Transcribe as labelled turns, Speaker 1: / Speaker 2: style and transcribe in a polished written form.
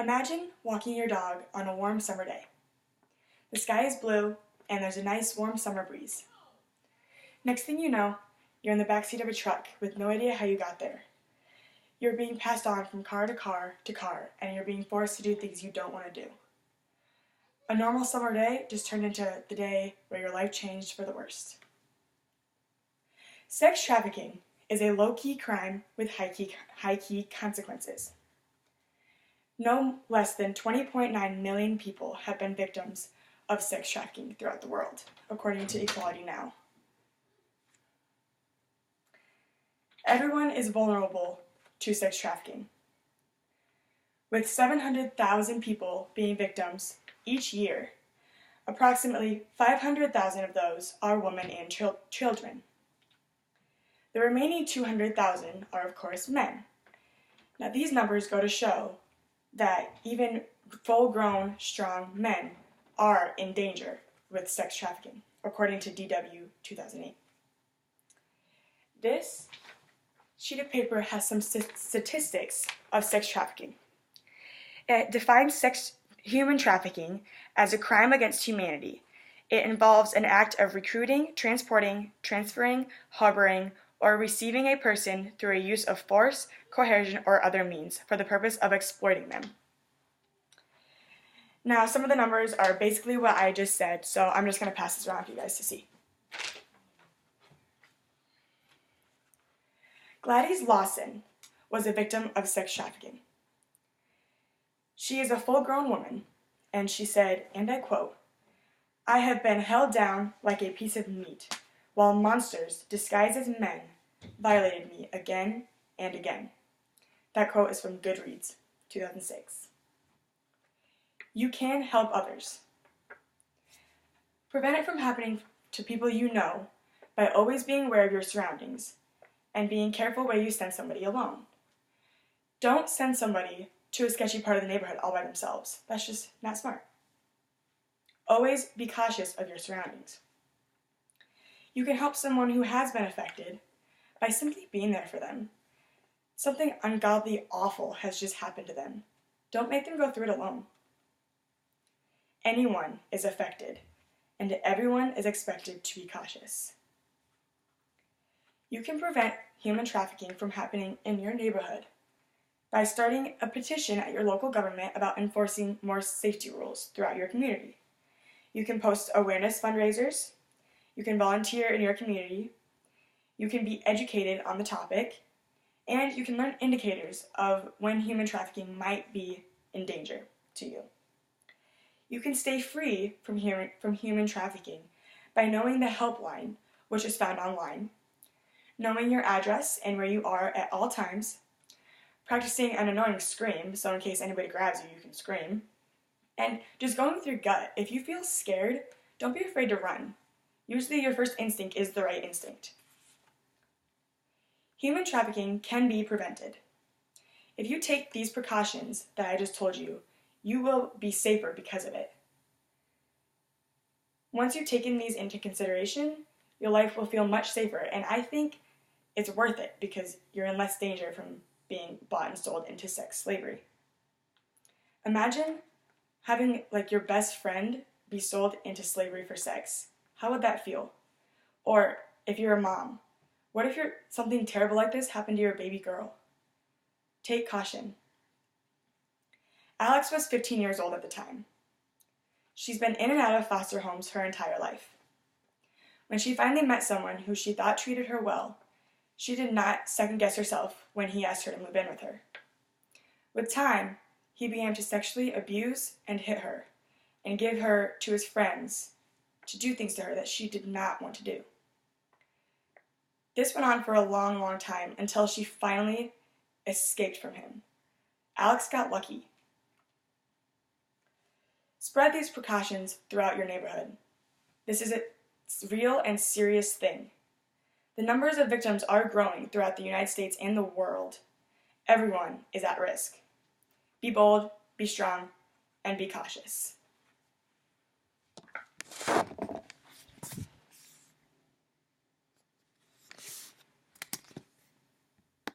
Speaker 1: Imagine walking your dog on a warm summer day. The sky is blue and there's a nice warm summer breeze. Next thing you know, you're in the backseat of a truck with no idea how you got there. You're being passed on from car to car to car, and you're being forced to do things you don't want to do. A normal summer day just turned into the day where your life changed for the worst. Sex trafficking is a low-key crime with high-key consequences. No less than 20.9 million people have been victims of sex trafficking throughout the world, according to Equality Now. Everyone is vulnerable to sex trafficking. With 700,000 people being victims each year, approximately 500,000 of those are women and children. The remaining 200,000 are, of course, men. Now, these numbers go to show that even full-grown, strong men are in danger with sex trafficking, according to DW 2008. This sheet of paper has some statistics of sex trafficking. It defines human trafficking as a crime against humanity. It involves an act of recruiting, transporting, transferring, harboring, or receiving a person through a use of force, coercion, or other means for the purpose of exploiting them. Now, some of the numbers are basically what I just said, so I'm just going to pass this around for you guys to see. Gladys Lawson was a victim of sex trafficking. She is a full-grown woman, and she said, and I quote, "I have been held down like a piece of meat, while monsters disguised as men violated me again and again." That quote is from Goodreads, 2006. You can help others. Prevent it from happening to people you know by always being aware of your surroundings and being careful where you send somebody alone. Don't send somebody to a sketchy part of the neighborhood all by themselves. That's just not smart. Always be cautious of your surroundings. You can help someone who has been affected by simply being there for them. Something ungodly awful has just happened to them. Don't make them go through it alone. Anyone is affected, and everyone is expected to be cautious. You can prevent human trafficking from happening in your neighborhood by starting a petition at your local government about enforcing more safety rules throughout your community. You can post awareness fundraisers. You can volunteer in your community. You can be educated on the topic. And you can learn indicators of when human trafficking might be in danger to you. You can stay free from human trafficking by knowing the helpline, which is found online, knowing your address and where you are at all times, practicing an annoying scream, so in case anybody grabs you, you can scream, and just going with your gut. If you feel scared, don't be afraid to run. Usually your first instinct is the right instinct. Human trafficking can be prevented. If you take these precautions that I just told you, you will be safer because of it. Once you've taken these into consideration, your life will feel much safer, and I think it's worth it because you're in less danger from being bought and sold into sex slavery. Imagine having your best friend be sold into slavery for sex. How would that feel? Or if you're a mom, what if something terrible like this happened to your baby girl? Take caution. Alex was 15 years old at the time. She's been in and out of foster homes her entire life. When she finally met someone who she thought treated her well, she did not second-guess herself when he asked her to move in with her. With time, he began to sexually abuse and hit her, and give her to his friends to do things to her that she did not want to do. This went on for a long, long time until she finally escaped from him. Alex got lucky. Spread these precautions throughout your neighborhood. This is a real and serious thing. The numbers of victims are growing throughout the United States and the world. Everyone is at risk. Be bold, be strong, and be cautious.